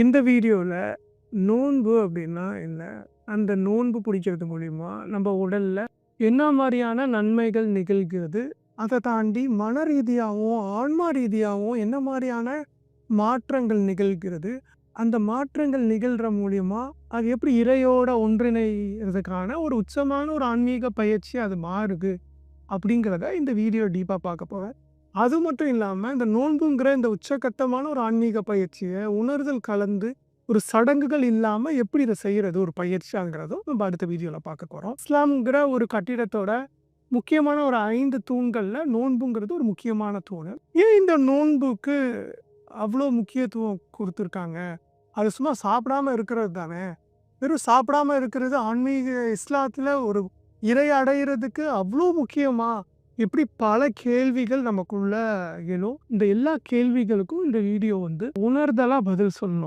இந்த வீடியோல நோன்பு அப்படின்னா என்ன? அந்த நோன்பு பிடிக்கிறது மூலியமா நம்ம உடல்ல என்ன மாரியான நன்மைகள் நிகழ்கிறது? அத தாண்டி மன ரீதியாவும், ஆன்மா ரீதியாவும் என்ன மாரியான மாற்றங்கள் நிகழ்கிறது? அந்த மாற்றங்கள் நிகழ்ற மூலியமா, அது எப்படி இறையோட ஒன்றிணைறதுக்கான ஒரு உச்சமான ஒரு ஆன்மீக பயிற்சியா அது மாறுது? அப்படிங்கிறத இந்த வீடியோ டீப்பா பார்க்க போறோம். அது மட்டும் இல்லாம, இந்த நோன்புங்கிற இந்த உச்சகட்டமான ஒரு ஆன்மீக பயிற்சிய உணர்தல் கலந்து, ஒரு சடங்குகள் இல்லாம எப்படி இத செய்றது ஒரு பயிற்சியாங்கிறதும் நம்ம அடுத்த வீடியோல பார்க்க போறோம். இஸ்லாம்ங்கிற ஒரு கட்டிடத்தோட முக்கியமான ஒரு 5 தூண்கள்ல நோன்புங்கிறது ஒரு முக்கியமான தூணு. ஏன் இந்த நோன்புக்கு அவ்ளோ முக்கியத்துவம் குடுத்துருக்காங்க? அது சும்மா சாப்பிடாம இருக்கிறது தானே! வெறும் சாப்பிடாம இருக்கிறது ஆன்மீக இஸ்லாத்துல ஒரு இறை அடையிறதுக்கு அவ்ளோ முக்கியமா? இப்படி பல கேள்விகள் நமக்குள்ள எழும். இந்த எல்லா கேள்விகளுக்கும் இந்த வீடியோ உணர்தலா பதில் சொல்லணும்.